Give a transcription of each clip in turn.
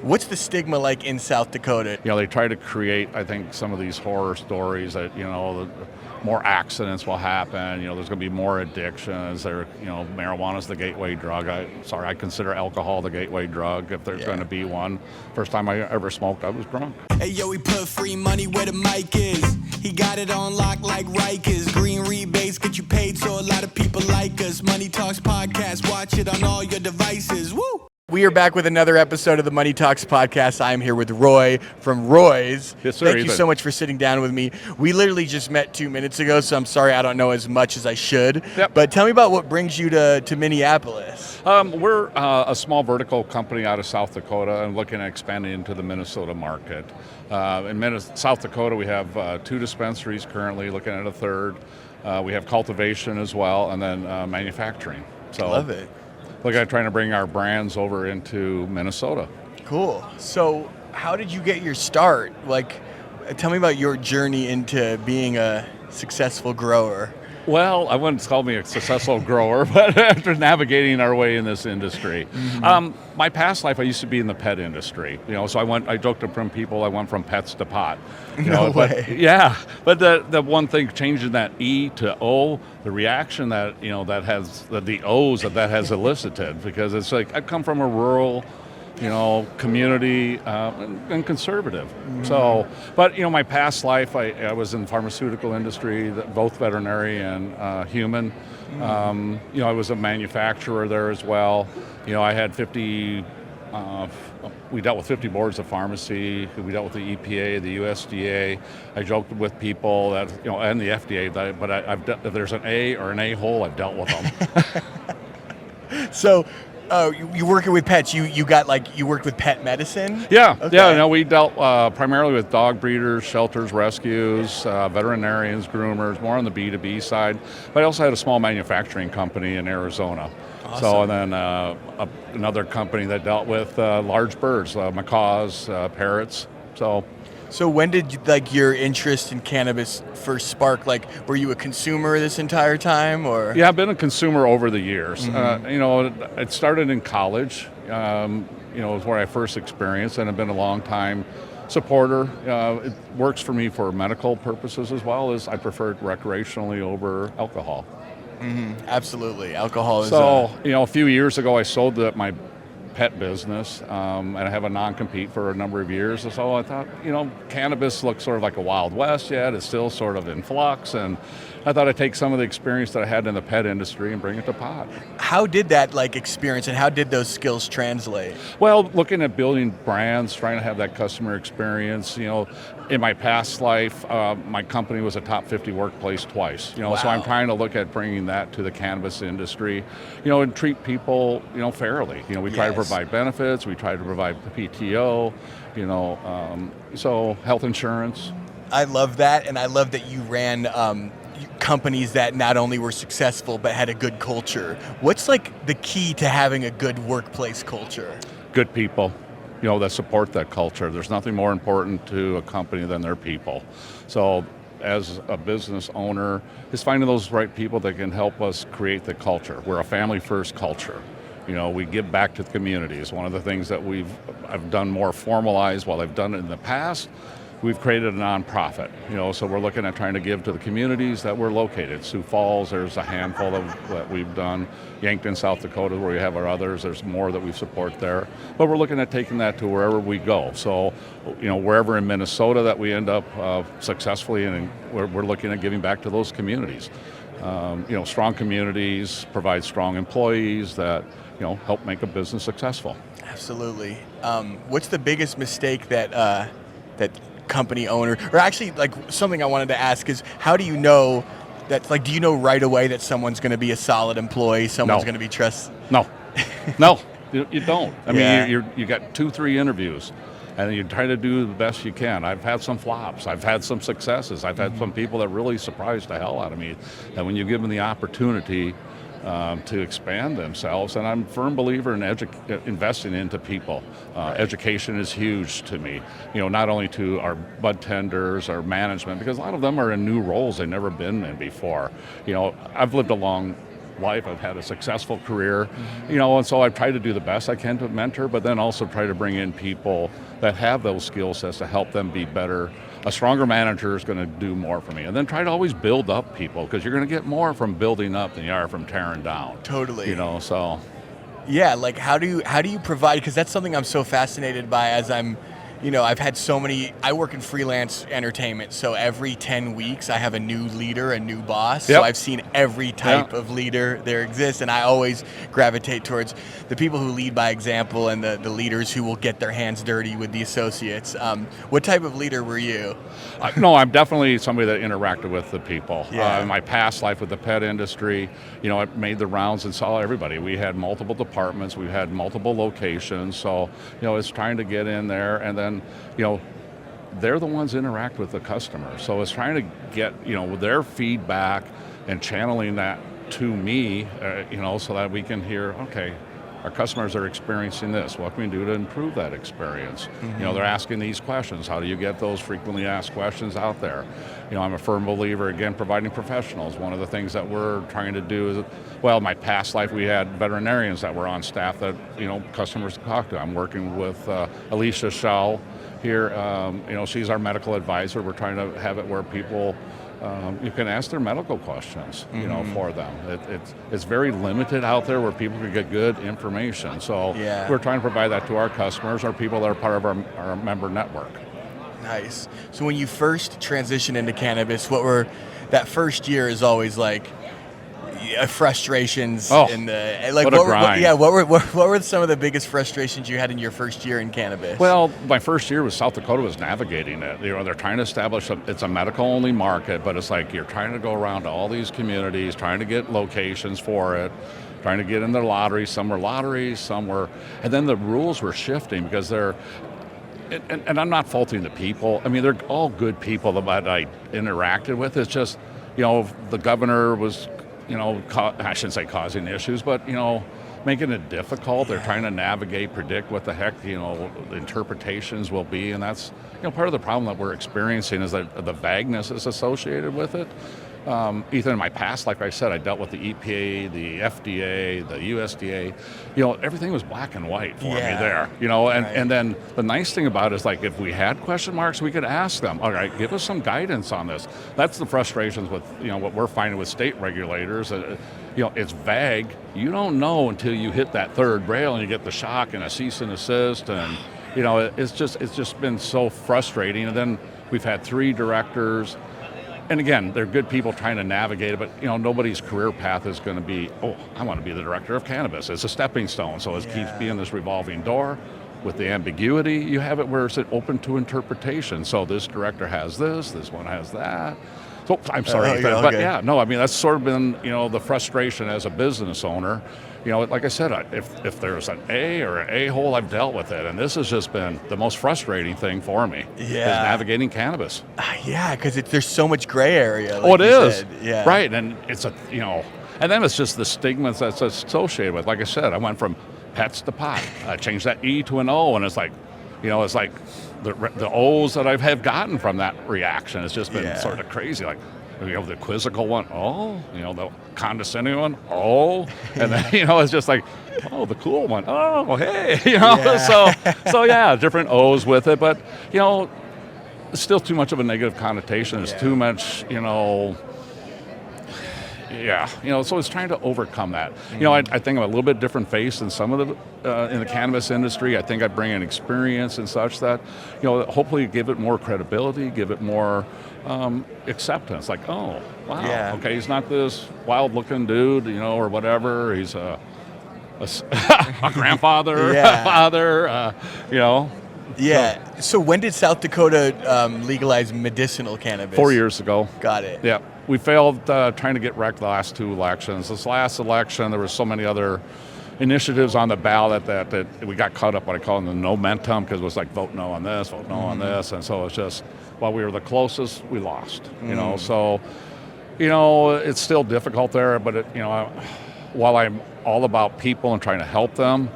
What's the stigma like in South Dakota? They try to create, I think, some of these horror stories that, more accidents will happen. There's going to be more addictions. Marijuana's the gateway drug. I consider alcohol the gateway drug if there's going to be one. First time I ever smoked, I was drunk. Hey, yo, we put free money where the mic is. He got it on lock like Rikers. Green rebates get you paid, so a lot of people like us. Money Talks Podcast, watch it on all your devices. Woo! We are back with another episode of the Money Talks Podcast. I am here with Roy from Roy's. Yes, sir. Thank you so much for sitting down with me. We literally just met 2 minutes ago, so I'm sorry I don't know as much as I should. Yep. But tell me about what brings you to Minneapolis. We're a small vertical company out of South Dakota and looking at expanding into the Minnesota market. In South Dakota, we have 2 dispensaries currently, looking at a third. We have cultivation as well, and then manufacturing. I love it. Looking at trying to bring our brands over into Minnesota. Cool. So how did you get your start? Tell me about your journey into being a successful grower. Well, I wouldn't call me a successful grower, but after navigating our way in this industry. My past life, I used to be in the pet industry. So I joked to some people, I went from pets to pot. No way. Yeah, but the one thing, changing that E to O, the reaction that, that has, the O's that has elicited, because it's like, I come from a rural, community and conservative. So, but my past life, I was in the pharmaceutical industry, both veterinary and human. I was a manufacturer there as well. I had 50. We dealt with 50 boards of pharmacy. We dealt with the EPA, the USDA. I joked with people that and the FDA. If there's an A or an A-hole, I've dealt with them. So. Oh, you working with pets? You worked with pet medicine? Yeah, okay. Yeah. No, we dealt primarily with dog breeders, shelters, rescues, veterinarians, groomers, more on the B2B side. But I also had a small manufacturing company in Arizona. Awesome. So and then another company that dealt with large birds, macaws, parrots. So when did your interest in cannabis first spark? Were you a consumer this entire time, or? Yeah, I've been a consumer over the years. It started in college. Was where I first experienced, and I've been a long time supporter. It works for me for medical purposes as well as I prefer it recreationally over alcohol. Absolutely, alcohol is. So a few years ago, I sold my pet business, and I have a non-compete for a number of years. So I thought, cannabis looks sort of like a Wild West yet. It's still sort of in flux, and I thought I'd take some of the experience that I had in the pet industry and bring it to pot. How did that experience and how did those skills translate? Well, looking at building brands, trying to have that customer experience. In my past life, my company was a top 50 workplace twice. Wow. So I'm trying to look at bringing that to the cannabis industry, and treat people, fairly. We try to provide benefits, we try to provide PTO, so health insurance. I love that, and I love that you ran companies that not only were successful but had a good culture. What's the key to having a good workplace culture? Good people, that support that culture. There's nothing more important to a company than their people. So as a business owner, is finding those right people that can help us create the culture. We're a family-first culture. We give back to the communities. One of the things that I've done more formalized while I've done it in the past, we've created a nonprofit. So we're looking at trying to give to the communities that we're located. Sioux Falls, there's a handful that we've done. Yankton, South Dakota, where we have our others, there's more that we support there. But we're looking at taking that to wherever we go. So, wherever in Minnesota that we end up successfully, and we're looking at giving back to those communities. Strong communities provide strong employees that help make a business successful. Absolutely. What's the biggest mistake that company owner, or actually something I wanted to ask is, how do you know that, do you know right away that someone's going to be a solid employee, someone's going to be trusted? No, you don't. I mean, you got 2-3 interviews, and you try to do the best you can. I've had some flops. I've had some successes. I've had some people that really surprised the hell out of me, that when you give them the opportunity to expand themselves, and I'm a firm believer in investing into people. Education is huge to me, not only to our bud tenders, our management, because a lot of them are in new roles they've never been in before. I've lived a long life. I've had a successful career, and so I've tried to do the best I can to mentor, but then also try to bring in people that have those skill sets to help them be better. A stronger manager is going to do more for me. And then try to always build up people, because you're going to get more from building up than you are from tearing down. Totally. So. Yeah, like how do you provide, because that's something I'm so fascinated by as I've had so many, I work in freelance entertainment, so every 10 weeks I have a new leader, a new boss. Yep. So I've seen every type of leader there exists, and I always gravitate towards the people who lead by example and the leaders who will get their hands dirty with the associates. What type of leader were you? No, I'm definitely somebody that interacted with the people. Yeah. In my past life with the pet industry, I made the rounds and saw everybody. We had multiple departments, we had multiple locations, so it's trying to get in there, and then they're the ones that interact with the customer. So it's trying to get their feedback and channeling that to me, so that we can hear, okay, our customers are experiencing this. What can we do to improve that experience? They're asking these questions. How do you get those frequently asked questions out there? I'm a firm believer, again, providing professionals. One of the things that we're trying to do is, in my past life, we had veterinarians that were on staff that, customers to talk to. I'm working with Alicia Shaw here. She's our medical advisor. We're trying to have it where people, you can ask their medical questions, for them. It's very limited out there where people can get good information. So we're trying to provide that to our customers or people that are part of our member network. Nice. So when you first transitioned into cannabis, that first year is always like frustrations and what a grind. What were some of the biggest frustrations you had in your first year in cannabis? Well, my first year with South Dakota was navigating it. They're trying to establish it's a medical only market, but it's like you're trying to go around to all these communities, trying to get locations for it, trying to get in their lotteries. Some were lotteries, some were, and then the rules were shifting because and I'm not faulting the people. I mean, they're all good people that I interacted with. It's just, the governor was, I shouldn't say causing issues, but, making it difficult. They're trying to navigate, predict what the heck, the interpretations will be. And that's, part of the problem that we're experiencing is that the vagueness is associated with it. Ethan, in my past, like I said, I dealt with the EPA, the FDA, the USDA. Everything was black and white for me there. And then the nice thing about it is, like, if we had question marks, we could ask them, all right, give us some guidance on this. That's the frustrations with, what we're finding with state regulators. It's vague. You don't know until you hit that third rail and you get the shock and a cease and desist. And, it's just been so frustrating. And then we've had 3 directors. And again, they're good people trying to navigate it, but nobody's career path is going to be, I want to be the director of cannabis. It's a stepping stone, so it keeps being this revolving door. With the ambiguity, you have it where it's open to interpretation. So this director has this one has that. So I'm sorry, but that's sort of been, the frustration as a business owner. Like I said, if there's an A or an A-hole, I've dealt with it. And this has just been the most frustrating thing for me, is navigating cannabis. Because there's so much gray area. It is. Yeah. Right, and it's and then it's just the stigma that's associated with. Like I said, I went from pets to pot. I changed that E to an O, and it's like, it's like the O's that I've gotten from that reaction. It's just been sort of crazy. Like, the quizzical one, the condescending one, and then, it's just like, the cool one, hey, so different O's with it, but, it's still too much of a negative connotation. It's too much, so it's trying to overcome that. I think I'm a little bit different face than some of the in the cannabis industry. I think I bring an experience and such that, hopefully give it more credibility, give it more acceptance. Like, okay, he's not this wild-looking dude, or whatever. He's a grandfather, father, Yeah. So when did South Dakota legalize medicinal cannabis? 4 years ago. Got it. Yeah. We failed trying to get rec the last 2 elections. This last election, there were so many other initiatives on the ballot that we got caught up, what I call in the no-mentum, because it was like, vote no on this, vote no on this. And so it's just, while we were the closest, we lost. So, it's still difficult there, but while I'm all about people and trying to help them,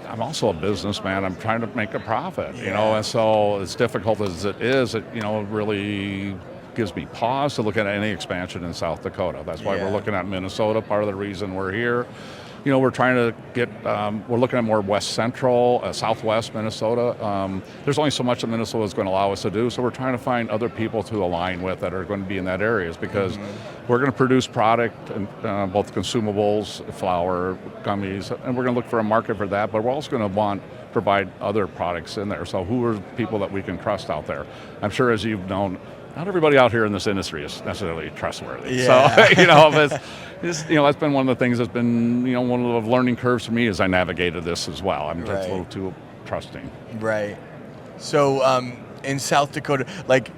I'm also a businessman. I'm trying to make a profit, and so as difficult as it is, really gives me pause to look at any expansion in South Dakota. That's why Yeah. we're looking at Minnesota. Part of the reason we're here, we're trying to get, we're looking at more west central, southwest Minnesota. There's only so much that Minnesota is going to allow us to do, so we're trying to find other people to align with that are going to be in that areas, because we're going to produce product, and both consumables, flour, gummies, and we're going to look for a market for that, but we're also going to provide other products in there. So who are people that we can trust out there? I'm sure, as you've known, not everybody out here in this industry is necessarily trustworthy. Yeah. So, that's been one of the things that's been, one of the learning curves for me as I navigated this as well. I'm just a little too trusting. Right. So in South Dakota, like,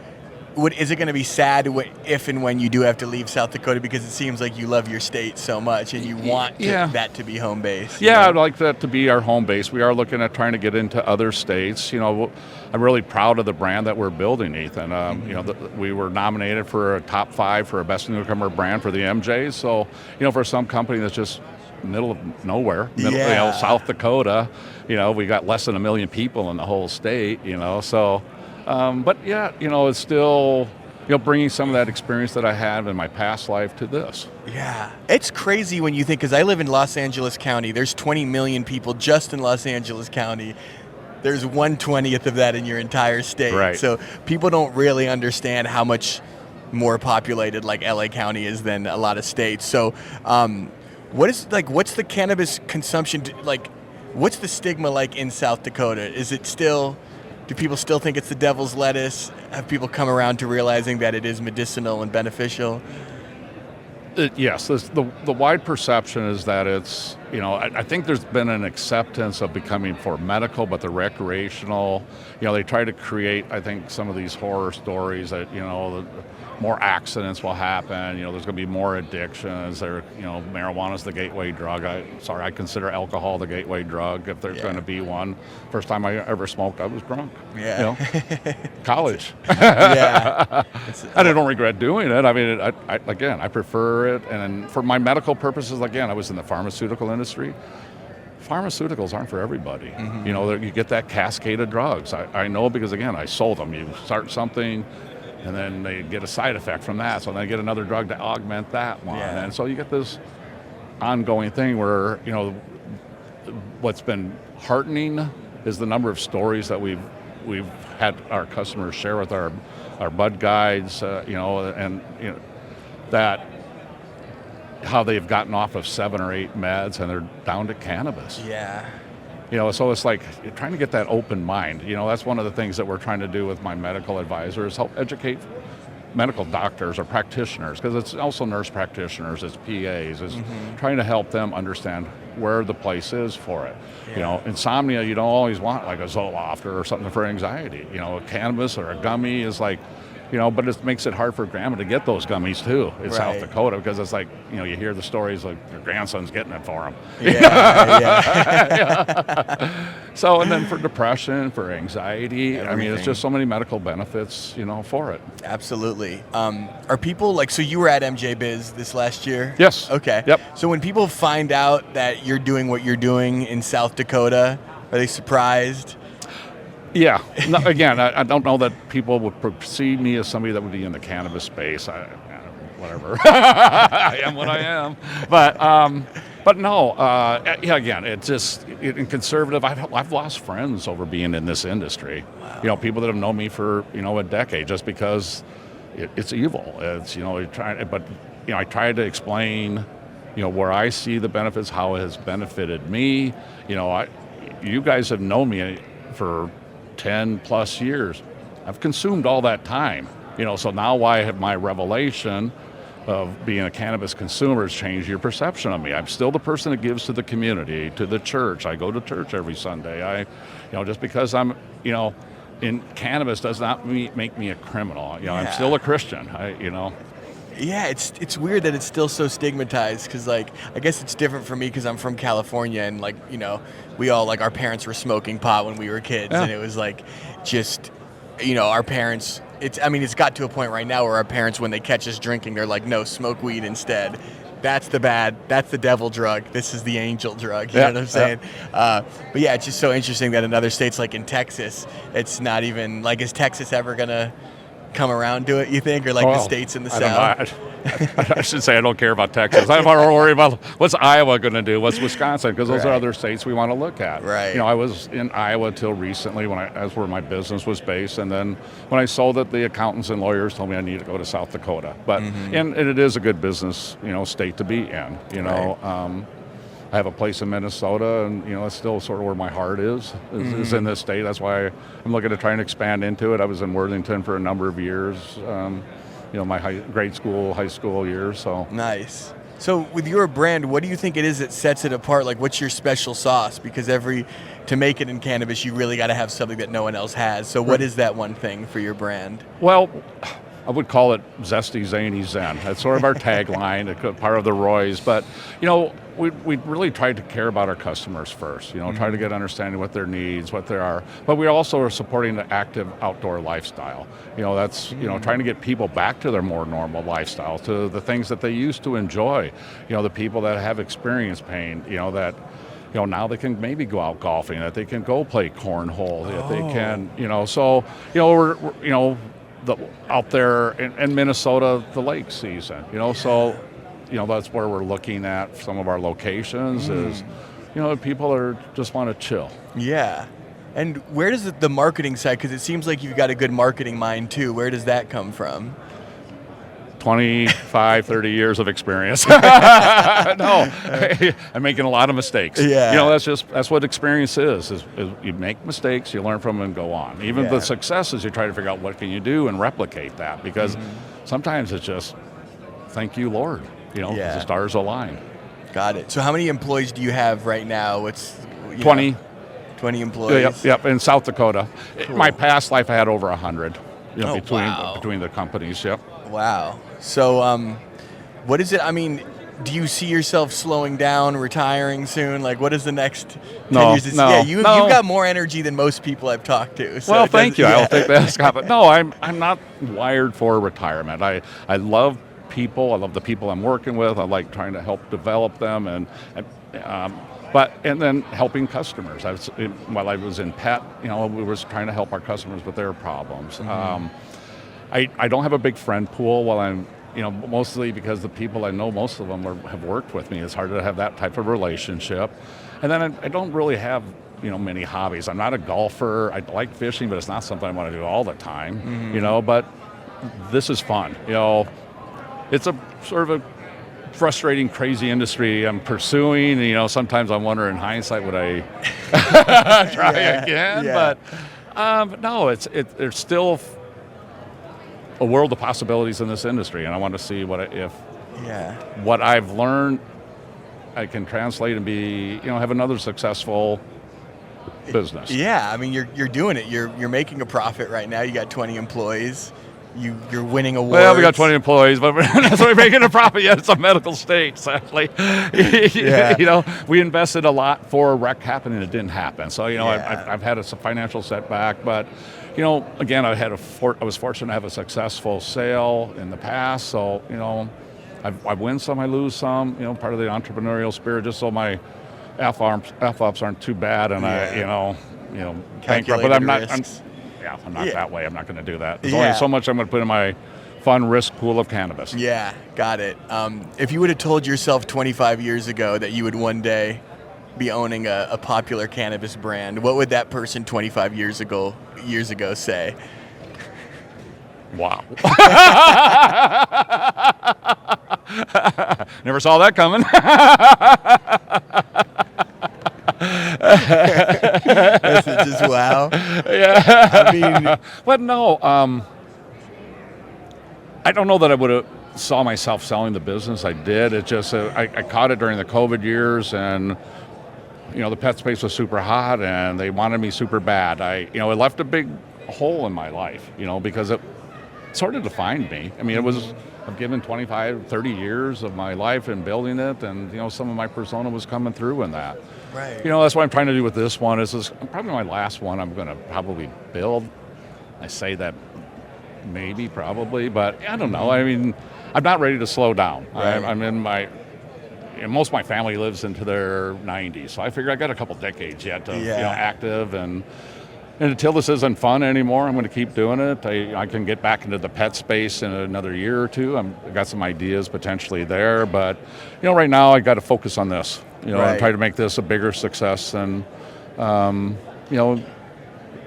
is it going to be sad if and when you do have to leave South Dakota, because it seems like you love your state so much and you want that to be home base? Yeah, I'd like that to be our home base. We are looking at trying to get into other states. I'm really proud of the brand that we're building, Ethan. We were nominated for a top 5 for a best newcomer brand for the MJs. So, for some company that's just middle of nowhere, South Dakota, we got less than 1 million people in the whole state, so. It's still, bringing some of that experience that I have in my past life to this. Yeah. It's crazy when you think, because I live in Los Angeles County. There's 20 million people just in Los Angeles County. There's 1/20th of that in your entire state. Right. So people don't really understand how much more populated like LA County is than a lot of states. So what's the cannabis consumption, what's the stigma like in South Dakota? Do people still think it's the devil's lettuce? Have people come around to realizing that it is medicinal and beneficial? Yes, the wide perception is that it's, I think there's been an acceptance of becoming for medical, but the recreational, they try to create, I think, some of these horror stories that, more accidents will happen, there's going to be more addictions. Marijuana's the gateway drug. I consider alcohol the gateway drug if there's going to be one. First time I ever smoked, I was drunk. Yeah. College. Yeah. I don't regret doing it. I mean, I prefer it. And for my medical purposes, again, I was in the pharmaceutical industry. Pharmaceuticals aren't for everybody. You get that cascade of drugs. I know, because, again, I sold them. You start something, and then they get a side effect from that, so they get another drug to augment that one. Yeah. And so you get this ongoing thing where, what's been heartening is the number of stories that we've had our customers share with our bud guides, that how they've gotten off of 7 or 8 meds and they're down to cannabis. Yeah. So it's like you're trying to get that open mind. That's one of the things that we're trying to do with my medical advisors, help educate medical doctors or practitioners, because it's also nurse practitioners, it's PAs, it's trying to help them understand where the place is for it. Yeah. Insomnia, you don't always want like a Zoloft or something for anxiety. A cannabis or a gummy is like, but it makes it hard for grandma to get those gummies too in South Dakota, because it's like, you hear the stories like your grandson's getting it for him. Yeah. So, and then for depression, for anxiety, Everything. it's just so many medical benefits, for it. Absolutely. Are people so you were at MJ Biz this last year? Yes. Okay. Yep. So when people find out that you're doing what you're doing in South Dakota, are they surprised? Yeah. No, again, I don't know that people would perceive me as somebody that would be in the cannabis space. Whatever. I am what I am. But no. Again, it's just in conservative. I've lost friends over being in this industry. Wow. People that have known me for a decade, just because it's evil. It's I tried to explain where I see the benefits, how it has benefited me. You guys have known me for 10 plus years. I've consumed all that time, so now why have my revelation of being a cannabis consumer has changed your perception of me? I'm still the person that gives to the community, to the church. I go to church every Sunday. Just because I'm, in cannabis does not make me a criminal. I'm still a Christian. Yeah, it's weird that it's still so stigmatized, because I guess it's different for me because I'm from California, and we all our parents were smoking pot when we were kids, and it was our parents. It's got to a point right now where our parents, when they catch us drinking, they're like, no, smoke weed instead. That's the devil drug. This is the angel drug. You know what I'm saying? But yeah, it's just so interesting that in other states, like in Texas, it's not even is Texas ever gonna come around to it, you think, or like the states in the South? I should say I don't care about Texas. I'm more worried about what's Iowa going to do, what's Wisconsin, because those are other states we want to look at. Right. I was in Iowa till recently that's where my business was based, and then when I sold it, the accountants and lawyers told me I need to go to South Dakota. But and it is a good business, state to be in. I have a place in Minnesota, and that's still sort of where my heart is in this state. That's why I'm looking to try and expand into it. I was in Worthington for a number of years, my high school years. So nice. So with your brand, what do you think it is that sets it apart? Like, what's your special sauce? Because to make it in cannabis, you really got to have something that no one else has. So what is that one thing for your brand? Well, I would call it zesty, zany, zen. That's sort of our tagline, part of the Roy's. But, we really tried to care about our customers first, try to get understanding what their needs, what they are. But we also are supporting the active outdoor lifestyle. That's, trying to get people back to their more normal lifestyle, to the things that they used to enjoy. The people that have experienced pain, that now they can maybe go out golfing, that they can go play cornhole, that they can, we're out there in Minnesota, the lake season, so, that's where we're looking at some of our locations is, people just want to chill. Yeah. And where does the marketing side, because it seems like you've got a good marketing mind too, where does that come from? 25, 30 years of experience. No, I'm making a lot of mistakes. Yeah. That's what experience is you make mistakes, you learn from them and go on. Even the successes, you try to figure out what can you do and replicate that, because sometimes it's just, thank you, Lord, the stars align. Got it. So how many employees do you have right now? 20. 20 employees? Yep, in South Dakota. Cool. My past life I had over 100 wow. between the companies, yep. Wow. So, what is it? I mean, do you see yourself slowing down, retiring soon? Like, what is the next 10 years? No. Yeah, you've got more energy than most people I've talked to. So well, thank you. I'll take that, Scott. But no, I'm not wired for retirement. I love people. I love the people I'm working with. I like trying to help develop them, and then helping customers. While I was in pet, we was trying to help our customers with their problems. I don't have a big friend pool while I'm, mostly because the people I know, most of them have worked with me. It's hard to have that type of relationship. And then I don't really have, many hobbies. I'm not a golfer. I like fishing, but it's not something I want to do all the time, but this is fun. It's a sort of a frustrating, crazy industry I'm pursuing. Sometimes I wonder in hindsight, would I try again? Yeah. But no, there's still a world of possibilities in this industry, and I want to see what I've learned I can translate and be, have another successful business. Yeah, I mean, you're doing it. You're making a profit right now. You got 20 employees. You're winning awards. Well, we got 20 employees, but we're not really making a profit yet. It's a medical state, sadly. We invested a lot for a wreck happening. It didn't happen. So, I've had a financial setback, but, again, I was fortunate to have a successful sale in the past. So, I win some, I lose some. Part of the entrepreneurial spirit, just so my F-ups aren't too bad, and bankrupt. But I'm not. I'm not that way. I'm not going to do that. There's only so much I'm going to put in my fun risk pool of cannabis. Yeah, got it. If you would have told yourself 25 years ago that you would one day be owning a popular cannabis brand, what would that person 25 years ago say? Wow. Never saw that coming. That's just wow. Yeah. I mean, but no, I don't know that I would have saw myself selling the business. I did. It just I caught it during the COVID years, and the pet space was super hot, and they wanted me super bad. It left a big hole in my life, because it sort of defined me. I mean, I've given 25, 30 years of my life in building it, and some of my persona was coming through in that. Right. That's what I'm trying to do with this one. This is probably my last one I'm going to probably build. I say that maybe, probably, but I don't know. I mean, I'm not ready to slow down. Right. I'm in most of my family lives into their 90s, so I figure I got a couple decades yet of active, and And until this isn't fun anymore, I'm going to keep doing it. I can get back into the pet space in another year or two. I've got some ideas potentially there, but right now I got to focus on this. And try to make this a bigger success. And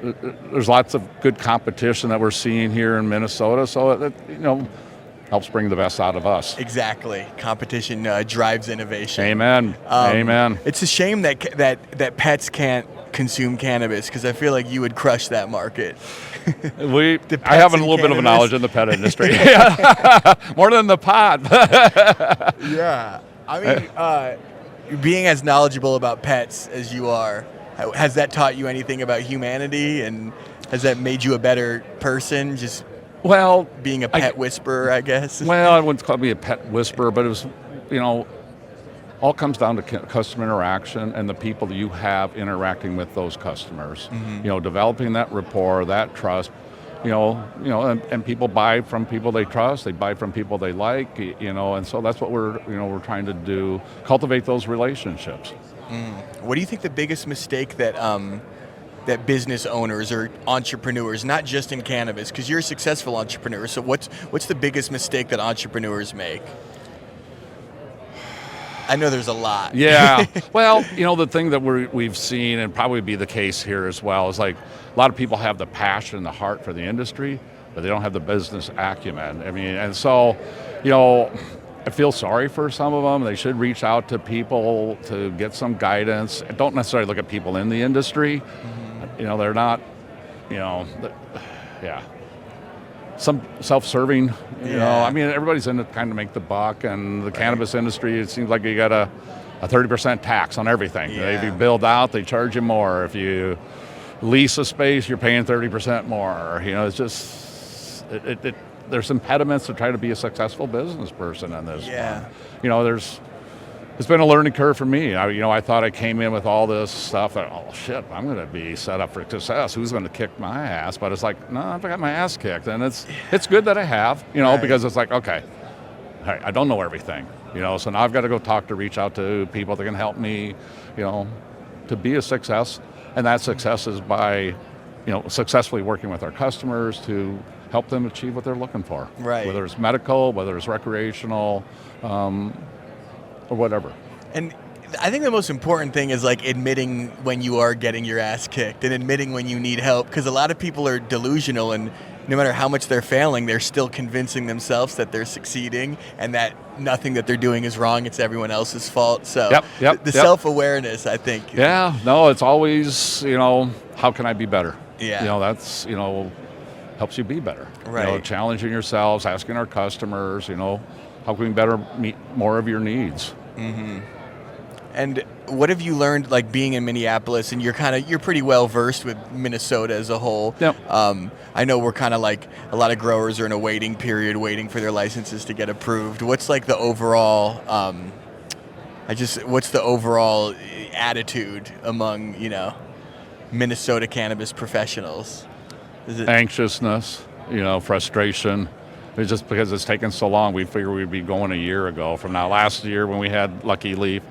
there's lots of good competition that we're seeing here in Minnesota, so it helps bring the best out of us. Exactly. Competition drives innovation. Amen. Amen. It's a shame that pets can't consume cannabis, because I feel like you would crush that market. I have a little bit of a knowledge in the pet industry. More than the pot. Yeah. I mean, being as knowledgeable about pets as you are, has that taught you anything about humanity, and has that made you a better person, just being a pet whisperer, I guess? Well, I wouldn't call me a pet whisperer, but it was, all comes down to customer interaction and the people that you have interacting with those customers. Mm-hmm. Developing that rapport, that trust. And people buy from people they trust. They buy from people they like. And so that's what we're trying to do. Cultivate those relationships. What do you think the biggest mistake that that business owners or entrepreneurs, not just in cannabis, because you're a successful entrepreneur, so what's the biggest mistake that entrepreneurs make? I know there's a lot. Yeah. Well, the thing that we've seen, and probably be the case here as well, is like a lot of people have the passion and the heart for the industry, but they don't have the business acumen. I mean, and so, I feel sorry for some of them. They should reach out to people to get some guidance. Don't necessarily look at people in the industry. Mm-hmm. They're not, yeah. Some self-serving, I mean, everybody's in it kind of make the buck, and the cannabis industry, it seems like you got a 30% tax on everything. Yeah. If you build out, they charge you more. If you lease a space, you're paying 30% more. It's just, there's impediments to try to be a successful business person in this. Yeah. It's been a learning curve for me. I thought I came in with all this stuff that, oh shit, I'm going to be set up for success. Who's going to kick my ass? But it's like, no, I've got my ass kicked, and it's good that I have, Right. because it's like, okay, I don't know everything, so now I've got to go reach out to people that can help me, to be a success, and that success is by, successfully working with our customers to help them achieve what they're looking for. Right. Whether it's medical, whether it's recreational, or whatever. And I think the most important thing is like admitting when you are getting your ass kicked and admitting when you need help, because a lot of people are delusional, and no matter how much they're failing, they're still convincing themselves that they're succeeding and that nothing that they're doing is wrong. It's everyone else's fault. So the self-awareness, I think. Yeah, no, it's always, how can I be better? Yeah. That's, helps you be better. Right. Challenging yourselves, asking our customers, how can we better meet more of your needs? Mm-hmm. And what have you learned, like being in Minneapolis, and you're pretty well versed with Minnesota as a whole. Yep. I know we're kind of like a lot of growers are in a waiting period, waiting for their licenses to get approved. What's like the overall, what's the overall attitude among, Minnesota cannabis professionals? Is it anxiousness, frustration? It's just because it's taken so long. We figured we'd be going a year ago from now. Last year when we had Lucky Leaf,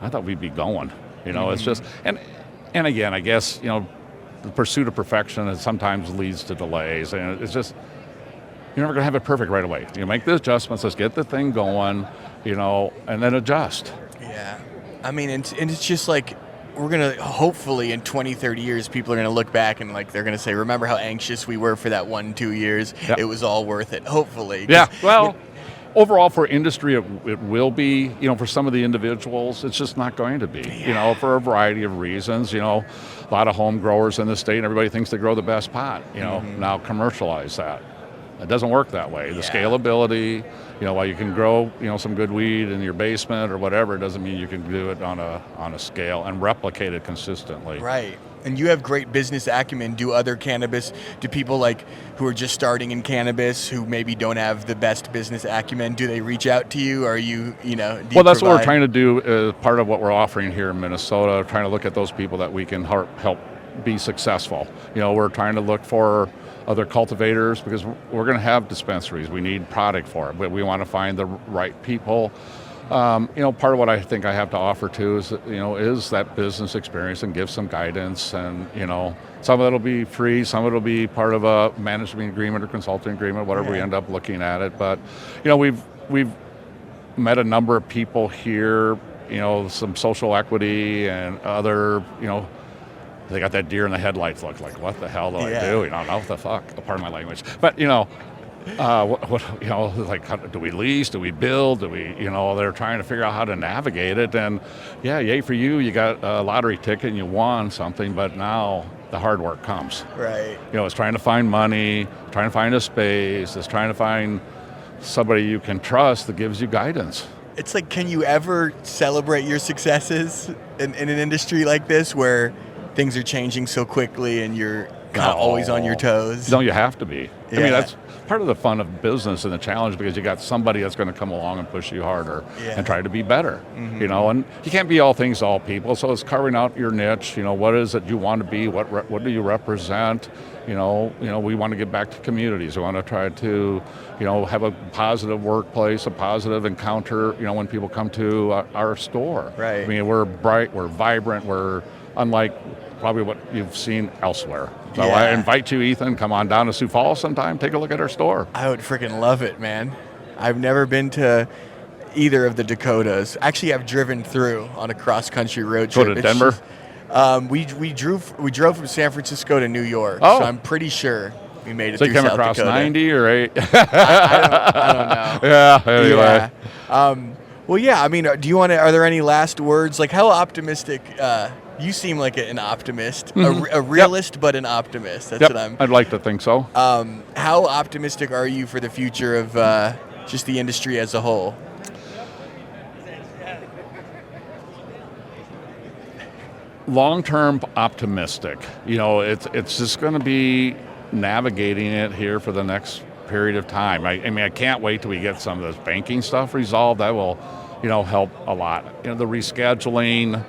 I thought we'd be going. It's just, and again, I guess, the pursuit of perfection sometimes leads to delays. And it's just, you're never going to have it perfect right away. You make the adjustments, let's get the thing going, and then adjust. Yeah. I mean, and it's just like, we're going to, hopefully in 20, 30 years, people are going to look back and like they're going to say, remember how anxious we were for that 1-2 years? Yep. It was all worth it, hopefully. Yeah, well, overall for industry, it will be. For some of the individuals, it's just not going to be, for a variety of reasons. A lot of home growers in the state, and everybody thinks they grow the best pot, now commercialize that. It doesn't work that way. The scalability, while you can grow, some good weed in your basement or whatever, it doesn't mean you can do it on a scale and replicate it consistently. Right. And you have great business acumen. Do people like who are just starting in cannabis who maybe don't have the best business acumen, do they reach out to you? Or are you, Well, that's what we're trying to do as part of what we're offering here in Minnesota, trying to look at those people that we can help be successful. We're trying to look for other cultivators, because we're going to have dispensaries. We need product for it, but we want to find the right people. Part of what I think I have to offer too is that business experience and give some guidance and, Some of it will be free, some of it will be part of a management agreement or consulting agreement, whatever we end up looking at it. But, we've met a number of people here, some social equity and other, they got that deer in the headlights look, like, what the hell do I do? What the fuck? Pardon my language. But, like, do we lease? Do we build? Do we, they're trying to figure out how to navigate it. And yay for you. You got a lottery ticket and you won something, but now the hard work comes. Right. It's trying to find money, trying to find a space, it's trying to find somebody you can trust that gives you guidance. It's like, can you ever celebrate your successes in an industry like this where things are changing so quickly and you're kind of always on your toes? No, you have to be. Yeah. I mean, that's part of the fun of business and the challenge, because you got somebody that's going to come along and push you harder and try to be better. And you can't be all things to all people. So it's carving out your niche. What is it you want to be? What do you represent? We want to get back to communities. We want to try to, have a positive workplace, a positive encounter. When people come to our store. Right. I mean, we're bright, we're vibrant, we're unlike probably what you've seen elsewhere. So I invite you, Ethan, come on down to Sioux Falls sometime, take a look at our store. I would freaking love it, man. I've never been to either of the Dakotas. Actually, I've driven through on a cross-country road trip. Go to Denver? We drove from San Francisco to New York, so I'm pretty sure we made it so through you came South across Dakota. 90 or 8? I don't know. Yeah, anyway. Yeah. Well, yeah, I mean, are there any last words? Like, how optimistic, you seem like an optimist, a realist, but an optimist. That's what I'd like to think so. How optimistic are you for the future of just the industry as a whole? Long-term optimistic. It's just going to be navigating it here for the next period of time. I mean, I can't wait till we get some of this banking stuff resolved. That will, help a lot. The rescheduling,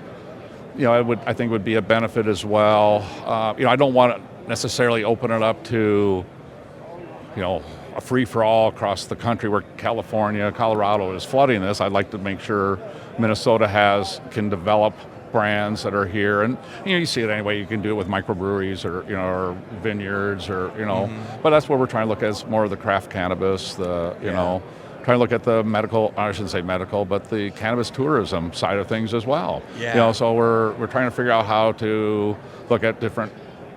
I think would be a benefit as well. I don't want to necessarily open it up to, a free-for-all across the country where California, Colorado is flooding this. I'd like to make sure Minnesota can develop brands that are here, and you see it anyway. You can do it with microbreweries or vineyards or but that's what we're trying to look at, is more of the craft cannabis, trying to look at the medical, I shouldn't say medical, but the cannabis tourism side of things as well. So we're trying to figure out how to look at different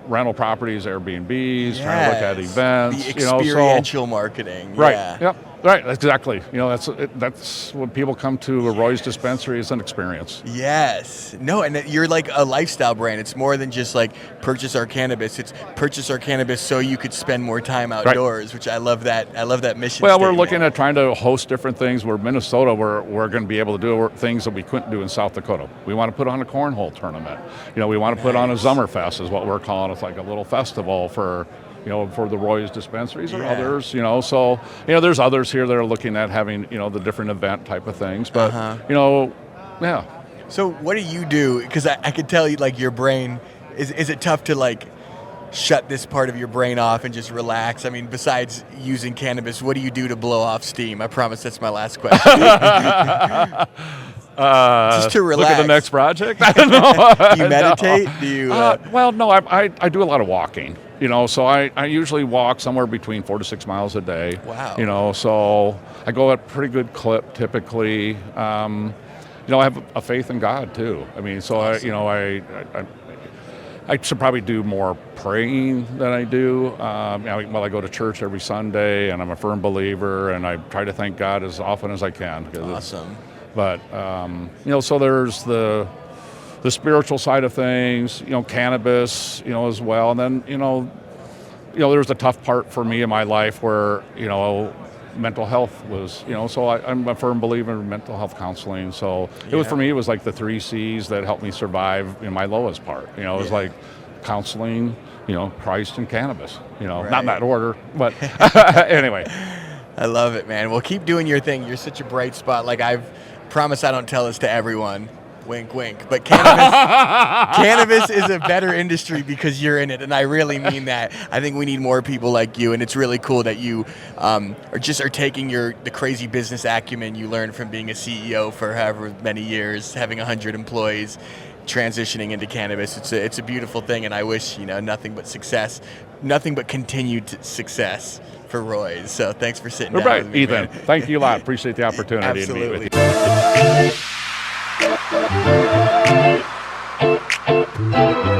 rental properties, Airbnbs, trying to look at events, the experiential marketing. Right. Yep. Right. Exactly. That's when people come to a Roy's dispensary, is an experience. Yes. No, and you're like a lifestyle brand. It's more than just like purchase our cannabis. It's purchase our cannabis so you could spend more time outdoors, which I love that. I love that mission. Well, we're looking at trying to host different things. Where Minnesota, we're going to be able to do things that we couldn't do in South Dakota. We want to put on a cornhole tournament. We want to put on a Summerfest, is what we're calling it. It's like a little festival for the Roy's dispensaries or others, so, there's others here that are looking at having, the different event type of things, but, yeah. So what do you do? Because I could tell you, like, your brain, is it tough to, like, shut this part of your brain off and just relax? I mean, besides using cannabis, what do you do to blow off steam? I promise that's my last question. Just to relax. Look at the next project? I don't know. Do you meditate? Do you? Well, no, I do a lot of walking. So I usually walk somewhere between 4 to 6 miles a day. Wow. So I go at a pretty good clip typically. I have a faith in God too. I mean, so awesome. I should probably do more praying than I do. I go to church every Sunday, and I'm a firm believer, and I try to thank God as often as I can. Awesome. But so there's the spiritual side of things, cannabis, as well. And then, there was a tough part for me in my life where, mental health was, so I'm a firm believer in mental health counseling. So it was, for me, it was like the 3 C's that helped me survive in my lowest part. It was like counseling, Christ and cannabis, not in that order, but anyway. I love it, man. Well, keep doing your thing. You're such a bright spot. Like, I've promised I don't tell this to everyone. Wink, wink. But cannabis is a better industry because you're in it, and I really mean that. I think we need more people like you, and it's really cool that you are taking the crazy business acumen you learned from being a CEO for however many years, having 100 employees, transitioning into cannabis. It's a beautiful thing, and I wish, nothing but success, nothing but continued success for Roy's. So thanks for sitting down Right, with me, Ethan. man. Thank you a lot. Appreciate the opportunity to meet with Absolutely. you.